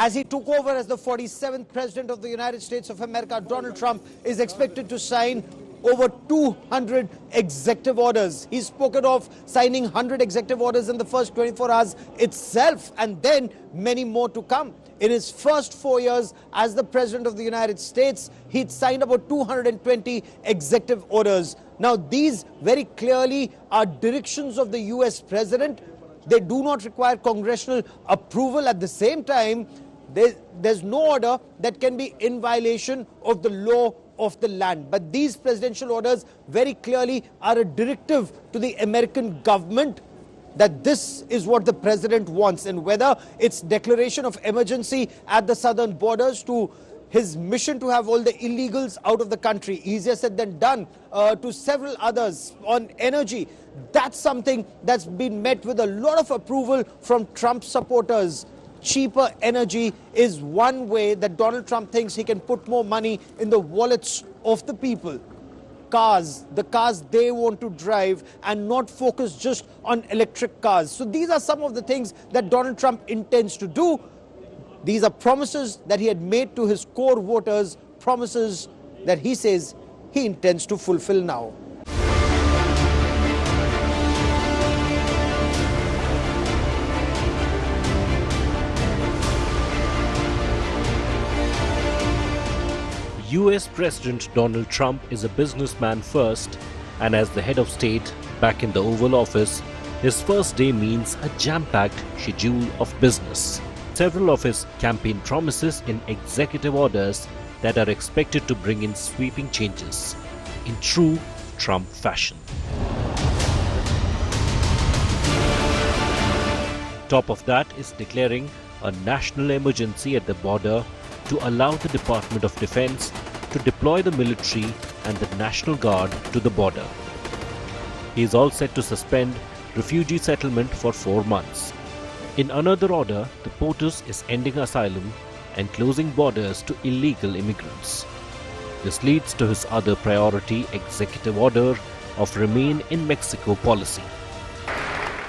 As he took over as the 47th President of the United States of America, Donald Trump is expected to sign over 200 executive orders. He's spoken of signing 100 executive orders in the first 24 hours itself, and then many more to come. In his first 4 years as the President of the United States, he'd signed about 220 executive orders. Now, these very clearly are directions of the US President. They do not require congressional approval. At the same time, there's no order that can be in violation of the law of the land. But these presidential orders very clearly are a directive to the American government that this is what the president wants, and whether it's declaration of emergency at the southern borders to his mission to have all the illegals out of the country, easier said than done, to several others on energy. That's something that's been met with a lot of approval from Trump supporters. Cheaper energy is one way that Donald Trump thinks he can put more money in the wallets of the people. The cars they want to drive, and not focus just on electric cars. So these are some of the things that Donald Trump intends to do. These are promises that he had made to his core voters, promises that he says he intends to fulfill now. US President Donald Trump is a businessman first, and as the head of state back in the Oval Office, his first day means a jam-packed schedule of business. Several of his campaign promises in executive orders that are expected to bring in sweeping changes, in true Trump fashion. Top of that is declaring a national emergency at the border to allow the Department of Defense to deploy the military and the National Guard to the border. He is all set to suspend refugee settlement for 4 months. In another order, the POTUS is ending asylum and closing borders to illegal immigrants. This leads to his other priority executive order of Remain in Mexico policy.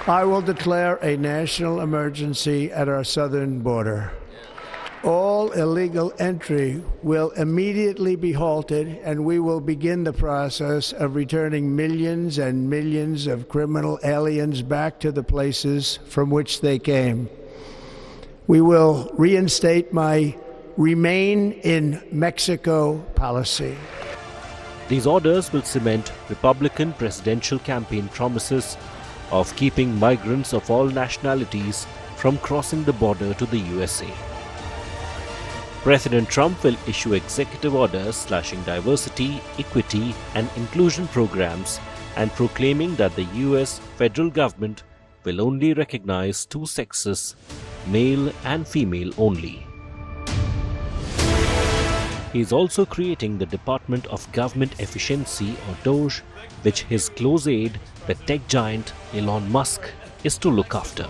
I will declare a national emergency at our southern border. All illegal entry will immediately be halted, and we will begin the process of returning millions and millions of criminal aliens back to the places from which they came. We will reinstate my Remain in Mexico policy. These orders will cement Republican presidential campaign promises of keeping migrants of all nationalities from crossing the border to the USA. President Trump will issue executive orders slashing diversity, equity, and inclusion programs and proclaiming that the US federal government will only recognize 2 sexes, male and female only. He is also creating the Department of Government Efficiency, or DOGE, which his close aide, the tech giant Elon Musk, is to look after.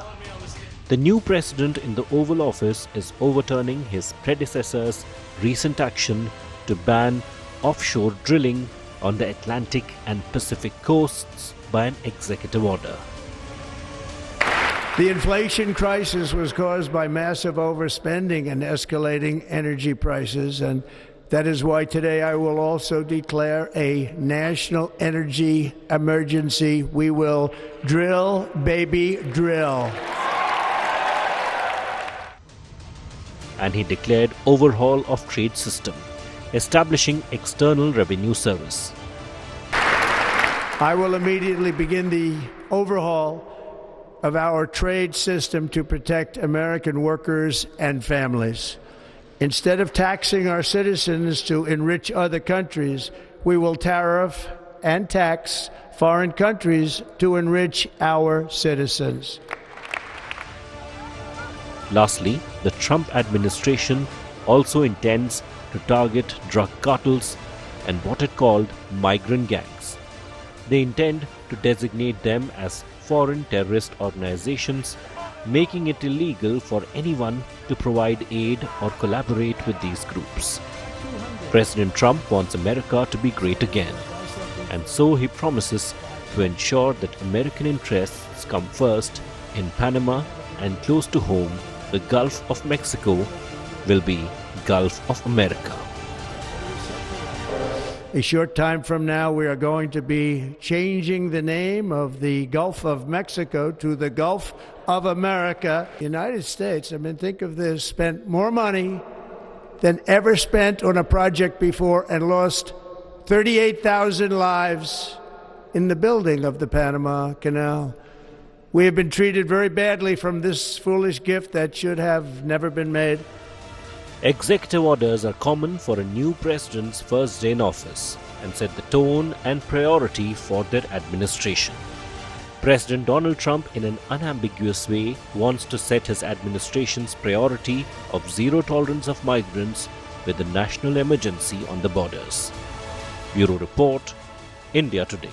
The new president in the Oval Office is overturning his predecessor's recent action to ban offshore drilling on the Atlantic and Pacific coasts by an executive order. The inflation crisis was caused by massive overspending and escalating energy prices, and that is why today I will also declare a national energy emergency. We will drill, baby, drill. And he declared overhaul of trade system, establishing external revenue service. I will immediately begin the overhaul of our trade system to protect American workers and families. Instead of taxing our citizens to enrich other countries, we will tariff and tax foreign countries to enrich our citizens. Lastly, the Trump administration also intends to target drug cartels and what it called migrant gangs. They intend to designate them as foreign terrorist organizations, making it illegal for anyone to provide aid or collaborate with these groups. President Trump wants America to be great again, and so he promises to ensure that American interests come first in Panama and close to home, the Gulf of Mexico, will be Gulf of America. A short time from now, we are going to be changing the name of the Gulf of Mexico to the Gulf of America. The United States, think of this, spent more money than ever spent on a project before and lost 38,000 lives in the building of the Panama Canal. We have been treated very badly from this foolish gift that should have never been made. Executive orders are common for a new president's first day in office and set the tone and priority for their administration. President Donald Trump, in an unambiguous way, wants to set his administration's priority of zero tolerance of migrants with a national emergency on the borders. Bureau Report, India Today.